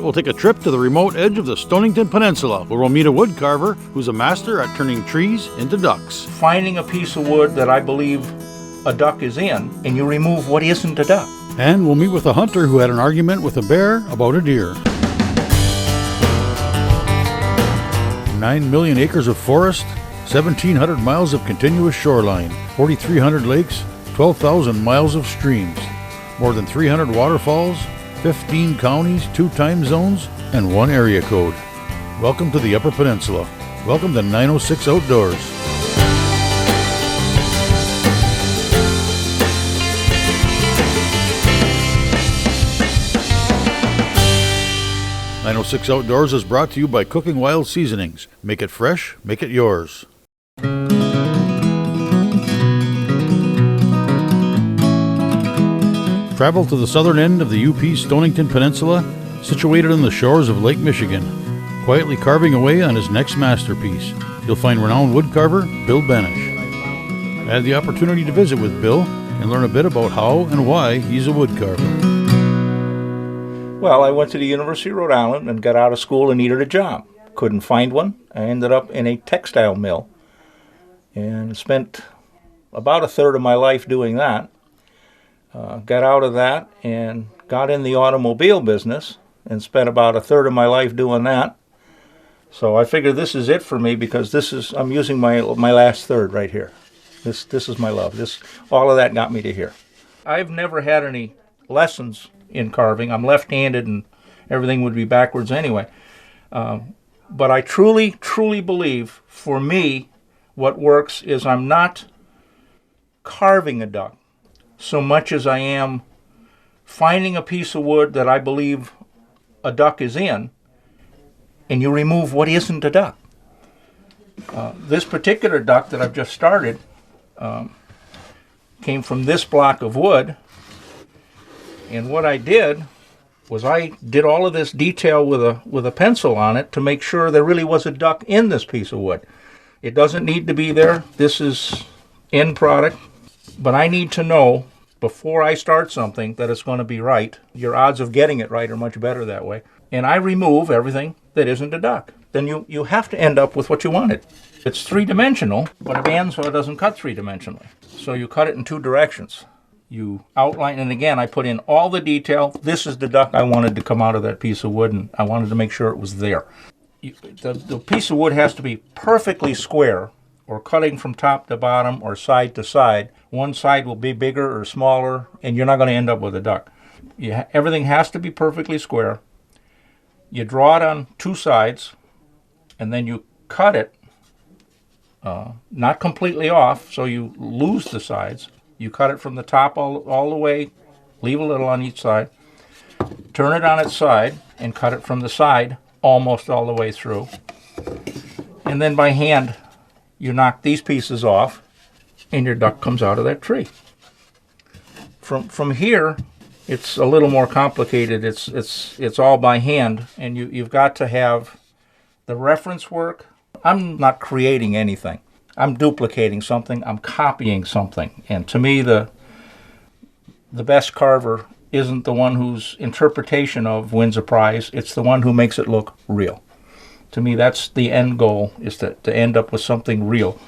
we'll take a trip to the remote edge of the Stonington Peninsula, where we'll meet a woodcarver who's a master at turning trees into ducks. Finding a piece of wood that I believe a duck is in, and you remove what isn't a duck. And we'll meet with a hunter who had an argument with a bear about a deer. 9 million acres of forest, 1,700 miles of continuous shoreline, 4,300 lakes, 12,000 miles of streams, more than 300 waterfalls, 15 counties, 2 time zones, and 1 area code. Welcome to the Upper Peninsula. Welcome to 906 Outdoors. .906 Outdoors is brought to you by Cooking Wild Seasonings. Make it fresh, make it yours. Travel to the southern end of the UP Stonington Peninsula, situated on the shores of Lake Michigan. Quietly carving away on his next masterpiece, you'll find renowned woodcarver Bill Benesh. I had the opportunity to visit with Bill and learn a bit about how and why he's a woodcarver. Well, I went to the University of Rhode Island and got out of school and needed a job. Couldn't find one. I ended up in a textile mill and spent about a third of my life doing that. Got out of that and got in the automobile business and spent about a third of my life doing that. So I figured this is it for me, because I'm using my last third right here. This is my love. All of that got me to here. I've never had any lessons in carving. I'm left-handed and everything would be backwards anyway. But I truly, truly believe, for me, what works is I'm not carving a duck so much as I am finding a piece of wood that I believe a duck is in, and you remove what isn't a duck. This particular duck that I've just started came from this block of wood. And what I did was I did all of this detail with a pencil on it to make sure there really was a duck in this piece of wood. It doesn't need to be there. This is end product. But I need to know before I start something that it's going to be right. Your odds of getting it right are much better that way. And I remove everything that isn't a duck. Then you have to end up with what you wanted. It's three-dimensional, but a bandsaw doesn't cut three-dimensionally. So you cut it in 2 directions. You outline, and again, I put in all the detail. This is the duck I wanted to come out of that piece of wood, and I wanted to make sure it was there. The piece of wood has to be perfectly square, or cutting from top to bottom or side to side. One side will be bigger or smaller, and you're not going to end up with a duck. Everything has to be perfectly square. You draw it on 2 sides, and then you cut it, not completely off, so you lose the sides. You cut it from the top all the way, leave a little on each side, turn it on its side, and cut it from the side almost all the way through. And then by hand, you knock these pieces off, and your duck comes out of that tree. From here, it's a little more complicated. It's all by hand, and you've got to have the reference work. I'm not creating anything. I'm duplicating something, I'm copying something. And to me, the best carver isn't the one whose interpretation of wins a prize, it's the one who makes it look real. To me, that's the end goal, is to end up with something real.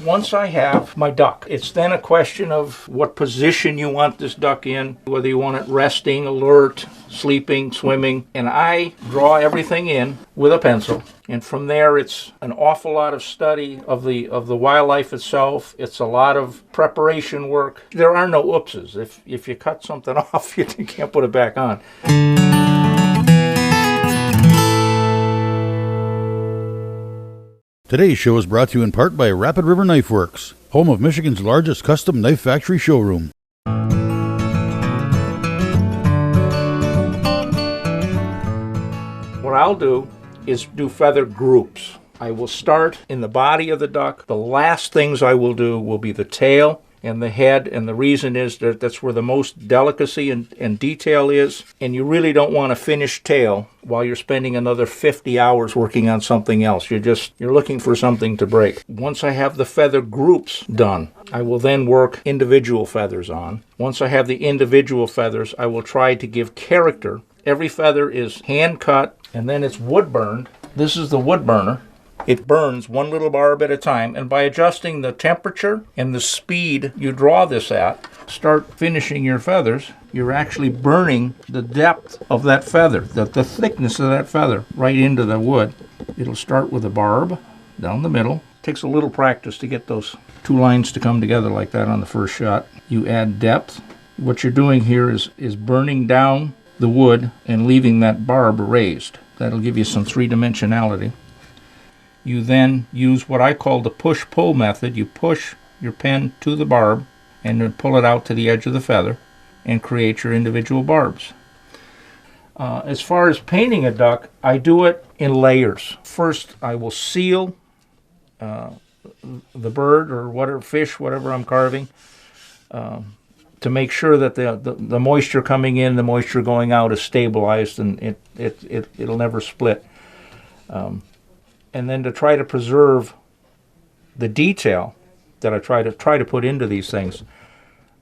Once I have my duck, it's then a question of what position you want this duck in, whether you want it resting, alert, sleeping, swimming, and I draw everything in with a pencil. And from there, it's an awful lot of study of the wildlife itself. It's a lot of preparation work. There are no oopses. If you cut something off, you can't put it back on. Today's show is brought to you in part by Rapid River Knife Works, home of Michigan's largest custom knife factory showroom. What I'll do is do feather groups. I will start in the body of the duck. The last things I will do will be the tail and the head, and the reason is that that's where the most delicacy and detail is, and you really don't want a finished tail while you're spending another 50 hours working on something else. You're looking for something to break. Once I have the feather groups done, I will then work individual feathers on. Once I have the individual feathers, I will try to give character Every feather is hand cut, and then it's wood burned. This is the wood burner. It burns one little barb at a time, and by adjusting the temperature and the speed you draw this at, start finishing your feathers, you're actually burning the depth of that feather, the thickness of that feather, right into the wood. It'll start with a barb down the middle. Takes a little practice to get those two lines to come together like that on the first shot. You add depth. What you're doing here is burning down the wood and leaving that barb raised. That'll give you some three-dimensionality. You then use what I call the push-pull method. You push your pen to the barb and then pull it out to the edge of the feather and create your individual barbs. As far as painting a duck, I do it in layers. First, I will seal the bird or whatever fish, whatever I'm carving, to make sure that the moisture coming in, the moisture going out is stabilized and it'll never split. And then to try to preserve the detail that I try to put into these things,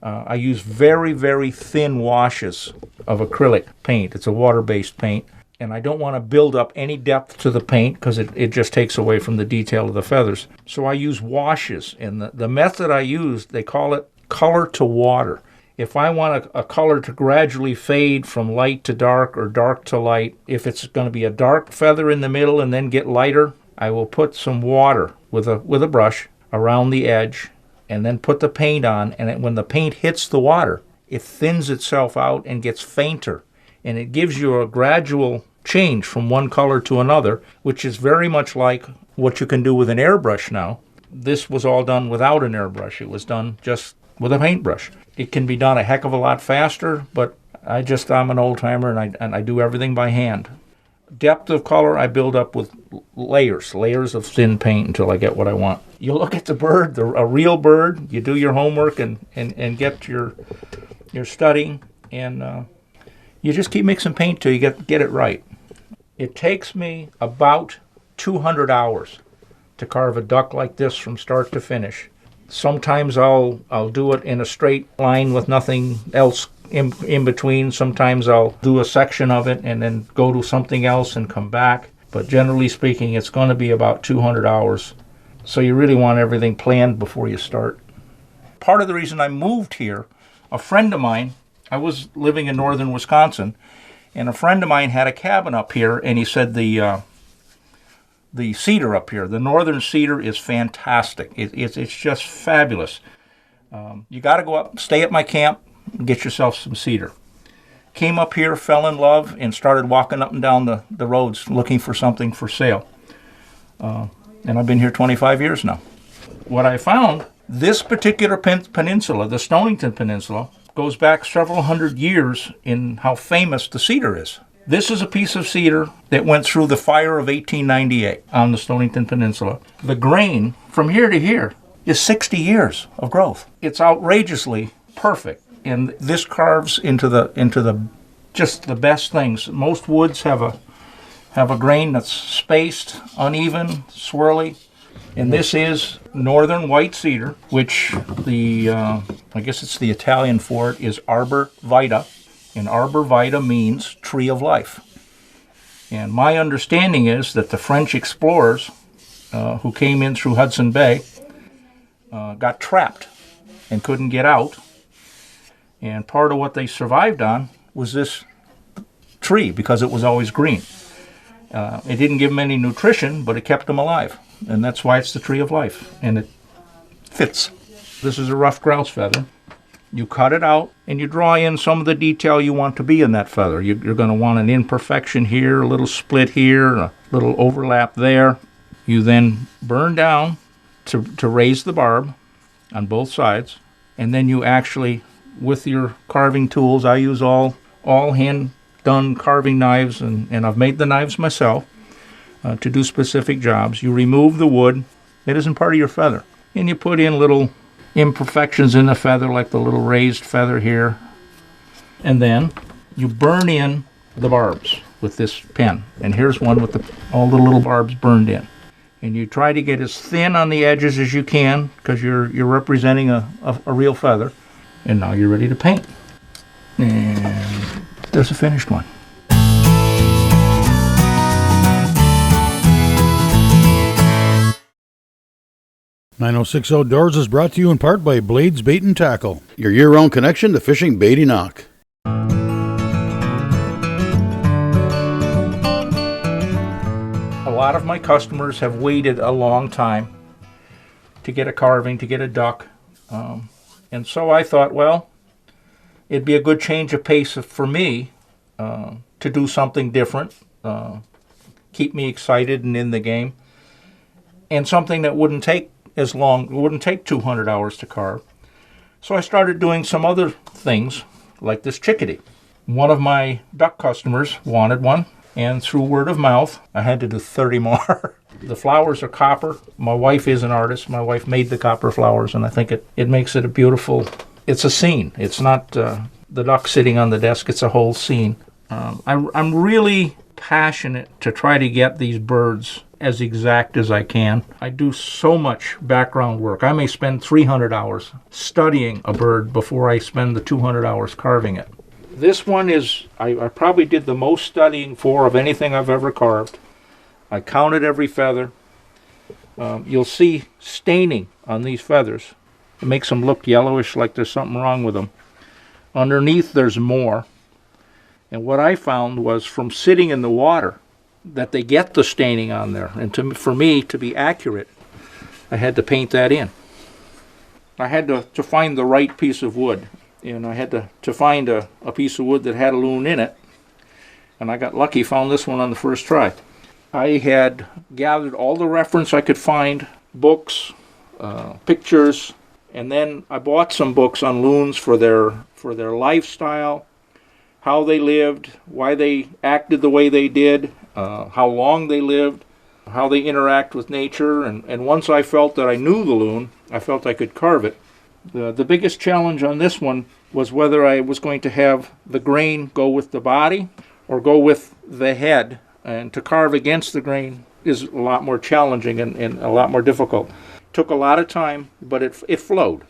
I use very, very thin washes of acrylic paint. It's a water-based paint, and I don't want to build up any depth to the paint because it just takes away from the detail of the feathers. So I use washes, and the method I use, they call it color to water. If I want a color to gradually fade from light to dark or dark to light, if it's going to be a dark feather in the middle and then get lighter, I will put some water with a brush around the edge and then put the paint on, and when the paint hits the water, it thins itself out and gets fainter, and it gives you a gradual change from one color to another, which is very much like what you can do with an airbrush now. This was all done without an airbrush. It was done just with a paintbrush. It can be done a heck of a lot faster, but I'm an old-timer, and I do everything by hand. Depth of color I build up with layers of thin paint until I get what I want. You look at the bird, a real bird, you do your homework and get your studying, and you just keep mixing paint till you get it right. It takes me about 200 hours to carve a duck like this from start to finish. Sometimes I'll do it in a straight line with nothing else in between. Sometimes I'll do a section of it and then go to something else and come back. But generally speaking, it's going to be about 200 hours. So you really want everything planned before you start. Part of the reason I moved here, a friend of mine, I was living in northern Wisconsin, and a friend of mine had a cabin up here, and he said the cedar up here, the northern cedar, is fantastic. It's just fabulous. You got to go up, stay at my camp, and get yourself some cedar. Came up here, fell in love, and started walking up and down the roads looking for something for sale. And I've been here 25 years now. What I found, this particular peninsula, the Stonington Peninsula, goes back several hundred years in how famous the cedar is. This is a piece of cedar that went through the fire of 1898 on the Stonington Peninsula. The grain from here to here is 60 years of growth. It's outrageously perfect, and this carves into the just the best things. Most woods have a grain that's spaced, uneven, swirly, and this is northern white cedar, which I guess it's the Italian for it is arbor vitae. And arbor vitae means tree of life. And my understanding is that the French explorers who came in through Hudson Bay got trapped and couldn't get out. And part of what they survived on was this tree because it was always green. It didn't give them any nutrition, but it kept them alive. And that's why it's the tree of life. And it fits. This is a rough grouse feather. You cut it out, and you draw in some of the detail you want to be in that feather. You're going to want an imperfection here, a little split here, a little overlap there. You then burn down to raise the barb on both sides, and then you actually, with your carving tools, I use all hand-done carving knives, and I've made the knives myself to do specific jobs. You remove the wood that isn't part of your feather, and you put in little imperfections in the feather, like the little raised feather here. And then you burn in the barbs with this pen. And here's one with all the little barbs burned in. And you try to get as thin on the edges as you can, because you're representing a real feather. And now you're ready to paint. And there's a finished one. 906 Outdoors is brought to you in part by Blades Bait and Tackle, your year-round connection to fishing bait enoch. A lot of my customers have waited a long time to get a carving, to get a duck. And so I thought, well, it'd be a good change of pace for me to do something different, keep me excited and in the game, and something that wouldn't take as long, it wouldn't take 200 hours to carve. So I started doing some other things, like this chickadee. One of my duck customers wanted one, and through word of mouth, I had to do 30 more. The flowers are copper. My wife is an artist. My wife made the copper flowers, and I think it makes it a beautiful, it's a scene. It's not the duck sitting on the desk, it's a whole scene. I'm really passionate to try to get these birds as exact as I can. I do so much background work. I may spend 300 hours studying a bird before I spend the 200 hours carving it. This one is, I probably did the most studying for of anything I've ever carved. I counted every feather. You'll see staining on these feathers. It makes them look yellowish, like there's something wrong with them. Underneath there's more. And what I found was from sitting in the water that they get the staining on there. And for me to be accurate, I had to paint that in. I had to find the right piece of wood. And I had to find a piece of wood that had a loon in it. And I got lucky, found this one on the first try. I had gathered all the reference I could find, books, pictures, and then I bought some books on loons for their lifestyle, how they lived, why they acted the way they did, how long they lived, how they interact with nature, and once I felt that I knew the loon, I felt I could carve it. The biggest challenge on this one was whether I was going to have the grain go with the body or go with the head, and to carve against the grain is a lot more challenging and a lot more difficult. Took a lot of time, but it flowed.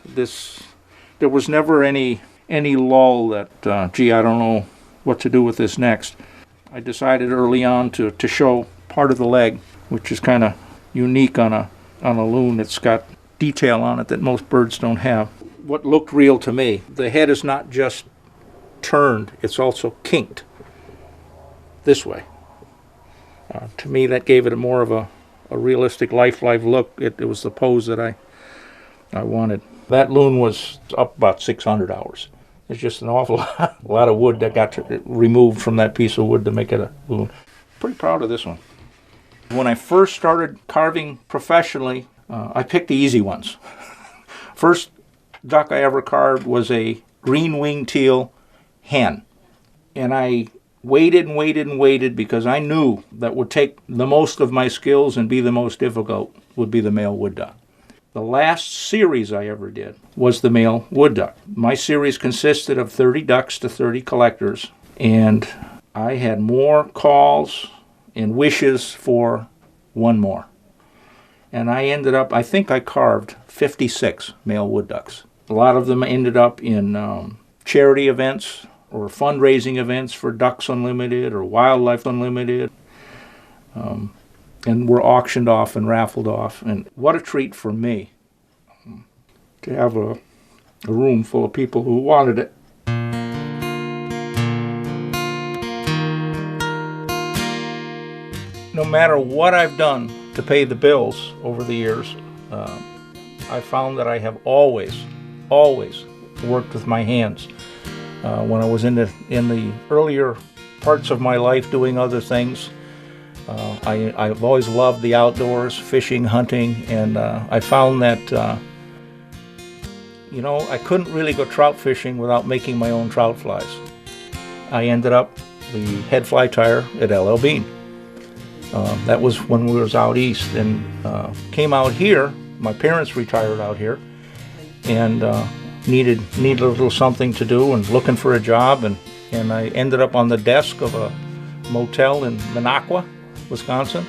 There was never any lull that, gee, I don't know what to do with this next. I decided early on to show part of the leg, which is kind of unique on a loon. It's got detail on it that most birds don't have. What looked real to me, the head is not just turned, it's also kinked this way. To me, that gave it more of a realistic life look. It was the pose that I wanted. That loon was up about 600 hours. It's just an awful lot of wood that got removed from that piece of wood to make it a loon. Pretty proud of this one. When I first started carving professionally, I picked the easy ones. First duck I ever carved was a green-winged teal hen. And I waited and waited and waited because I knew that would take the most of my skills and be the most difficult would be the male wood duck. The last series I ever did was the male wood duck. My series consisted of 30 ducks to 30 collectors, and I had more calls and wishes for one more. And I ended up, I think I carved 56 male wood ducks. A lot of them ended up in charity events or fundraising events for Ducks Unlimited or Wildlife Unlimited, and were auctioned off and raffled off. And what a treat for me to have a room full of people who wanted it. No matter what I've done to pay the bills over the years, I found that I have always worked with my hands. When I was in the earlier parts of my life doing other things, I've always loved the outdoors, fishing, hunting, and I found that I couldn't really go trout fishing without making my own trout flies. I ended up the head fly tyer at LL Bean. That was when we was out east, and came out here. My parents retired out here, and needed a little something to do, and looking for a job, and I ended up on the desk of a motel in Minocqua, Wisconsin,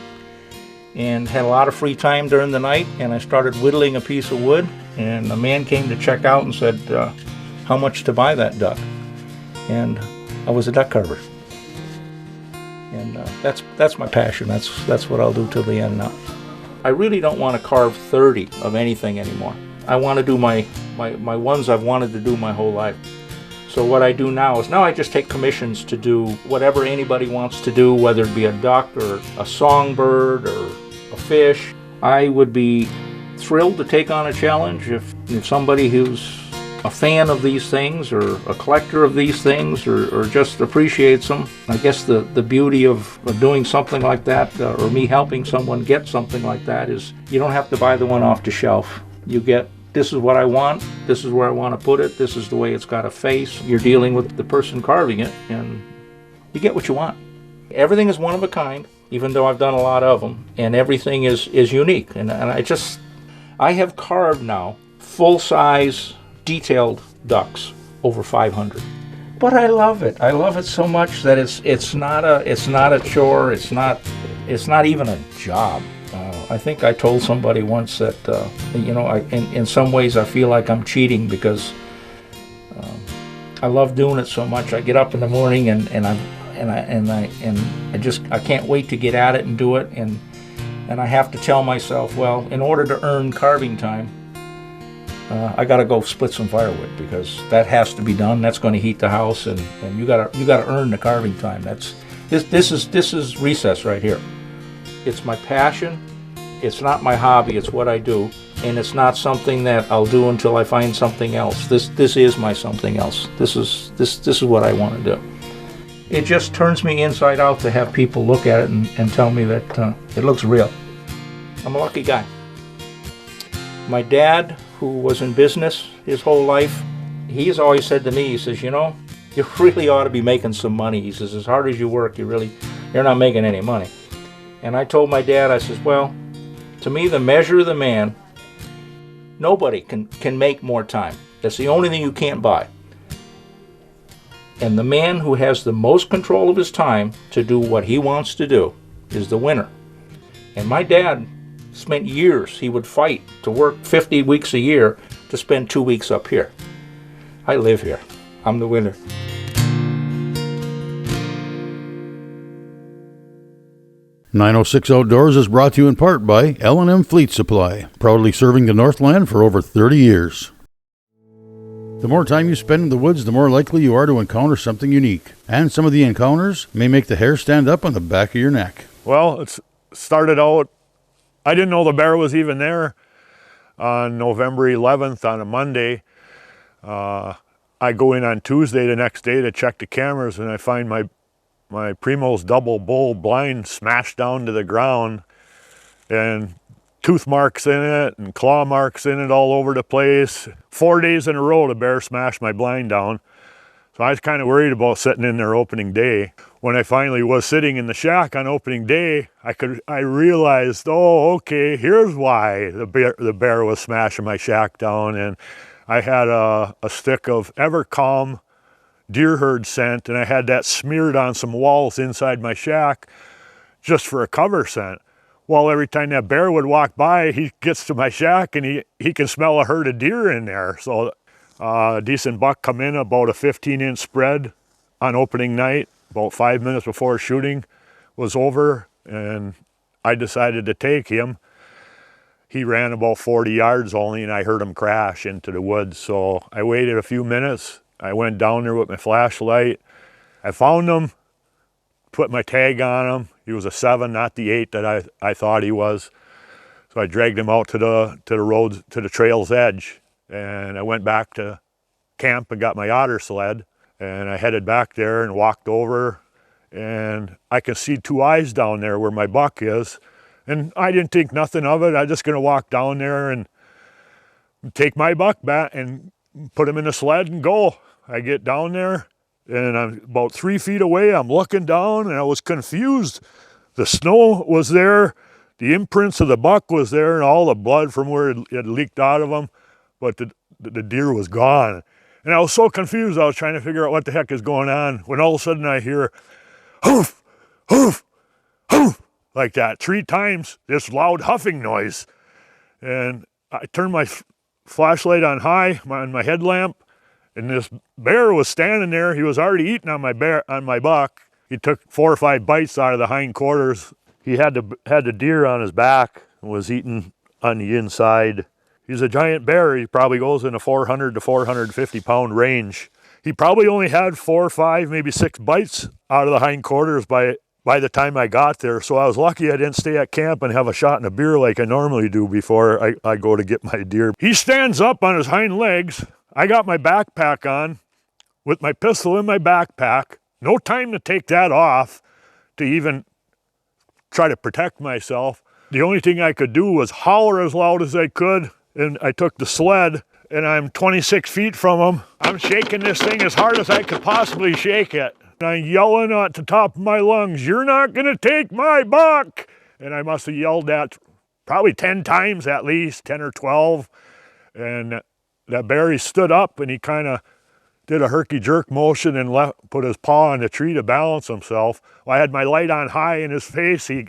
and had a lot of free time during the night, and I started whittling a piece of wood, and a man came to check out and said, how much to buy that duck? And I was a duck carver. And that's my passion. That's what I'll do till the end now. I really don't want to carve 30 of anything anymore. I want to do my ones I've wanted to do my whole life. So what I do now is I just take commissions to do whatever anybody wants to do, whether it be a duck or a songbird or a fish. I would be thrilled to take on a challenge if somebody who's a fan of these things or a collector of these things or just appreciates them. I guess the beauty of doing something like that or me helping someone get something like that is you don't have to buy the one off the shelf. You get, this is what I want, this is where I want to put it, this is the way it's got a face. You're dealing with the person carving it and you get what you want. Everything is one of a kind, even though I've done a lot of them, and everything is unique. And I have carved now full-size detailed ducks over 500. But I love it. I love it so much that it's not a chore. It's not even a job. I think I told somebody once that in some ways I feel like I'm cheating because I love doing it so much. I get up in the morning and I can't wait to get at it and do it, and I have to tell myself, well, in order to earn carving time, I got to go split some firewood because that has to be done. That's going to heat the house, and you got to earn the carving time. This is recess right here. It's my passion. It's not my hobby. It's what I do, and it's not something that I'll do until I find something else. This is my something else. This is what I want to do. It just turns me inside out to have people look at it and tell me that it looks real. I'm a lucky guy. My dad, who was in business his whole life, he's always said to me, he says, you really ought to be making some money. He says, as hard as you work, you're not making any money. And I told my dad, I says, well, to me, the measure of the man, nobody can make more time. That's the only thing you can't buy. And the man who has the most control of his time to do what he wants to do is the winner. And my dad spent years, he would fight to work 50 weeks a year to spend 2 weeks up here. I live here. I'm the winner. .906 Outdoors is brought to you in part by L&M Fleet Supply, proudly serving the Northland for over 30 years. The more time you spend in the woods, the more likely you are to encounter something unique. And some of the encounters may make the hair stand up on the back of your neck. Well, it started out, I didn't know the bear was even there. On November 11th, on a Monday, I go in on Tuesday the next day to check the cameras, and I find my Primo's double bull blind smashed down to the ground, and tooth marks in it and claw marks in it all over the place. 4 days in a row the bear smashed my blind down. So I was kind of worried about sitting in there opening day. When I finally was sitting in the shack on opening day, I realized, oh, okay, here's why the bear was smashing my shack down. And I had a stick of Evercalm deer herd scent, and I had that smeared on some walls inside my shack just for a cover scent. Well, every time that bear would walk by, he gets to my shack and he can smell a herd of deer in there. So a decent buck come in about a 15-inch spread on opening night, about 5 minutes before shooting was over, and I decided to take him. He ran about 40 yards only, and I heard him crash into the woods. So I waited a few minutes. I went down there with my flashlight. I found him, put my tag on him. He was a 7, not the 8 that I thought he was. So I dragged him out to the road, to the trail's edge, and I went back to camp and got my otter sled, and I headed back there and walked over, and I can see 2 eyes down there where my buck is, and I didn't think nothing of it. I was just gonna walk down there and take my buck back and put him in the sled and go. I get down there, and I'm about 3 feet away. I'm looking down, and I was confused. The snow was there, the imprints of the buck was there, and all the blood from where it had leaked out of him, but the deer was gone. And I was so confused, I was trying to figure out what the heck is going on, when all of a sudden I hear, hoof, hoof, hoof, like that 3 times, this loud huffing noise. And I turned my flashlight on high, on my headlamp, and this bear was standing there. He was already eating on my buck. He took 4 or 5 bites out of the hind quarters. He had the deer on his back, was eating on the inside. He's a giant bear. He probably goes in a 400 to 450 pound range. He probably only had 4 or 5, maybe 6 bites out of the hindquarters by the time I got there. So I was lucky I didn't stay at camp and have a shot in a beer like I normally do before I go to get my deer. He stands up on his hind legs. I got my backpack on with my pistol in my backpack. No time to take that off to even try to protect myself. The only thing I could do was holler as loud as I could, and I took the sled, and I'm 26 feet from him. I'm shaking this thing as hard as I could possibly shake it. And I'm yelling at the top of my lungs, "You're not gonna take my buck!" And I must have yelled that probably 10 times at least, 10 or 12. And that bear, he stood up and he kind of did a herky-jerk motion and put his paw on the tree to balance himself. Well, I had my light on high in his face. He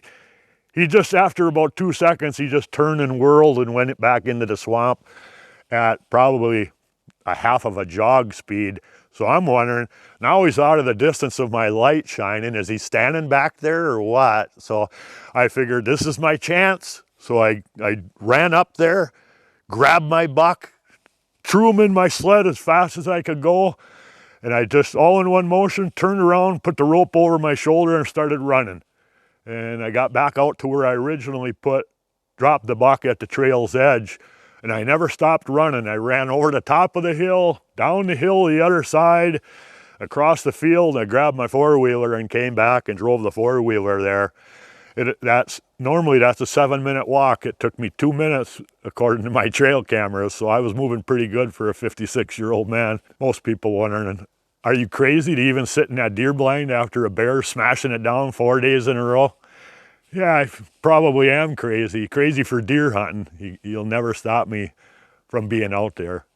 just, after about 2 seconds, he just turned and whirled and went back into the swamp at probably a half of a jog speed. So I'm wondering, now he's out of the distance of my light shining. Is he standing back there or what? So I figured this is my chance. So I ran up there, grabbed my buck, threw him in my sled as fast as I could go, and I just, all in one motion, turned around, put the rope over my shoulder and started running. And I got back out to where I originally dropped the buck at the trail's edge, and I never stopped running. I ran over the top of the hill, down the hill the other side, across the field. I grabbed my four-wheeler and came back and drove the four-wheeler there. Normally that's a 7-minute walk. It took me 2 minutes according to my trail cameras, so I was moving pretty good for a 56-year-old man. Most people wondering, are you crazy to even sit in that deer blind after a bear smashing it down 4 days in a row? Yeah, I probably am crazy. Crazy for deer hunting. You'll never stop me from being out there.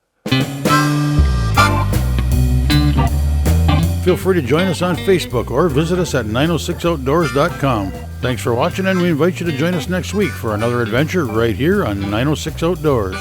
Feel free to join us on Facebook or visit us at 906outdoors.com. Thanks for watching, and we invite you to join us next week for another adventure right here on 906 Outdoors.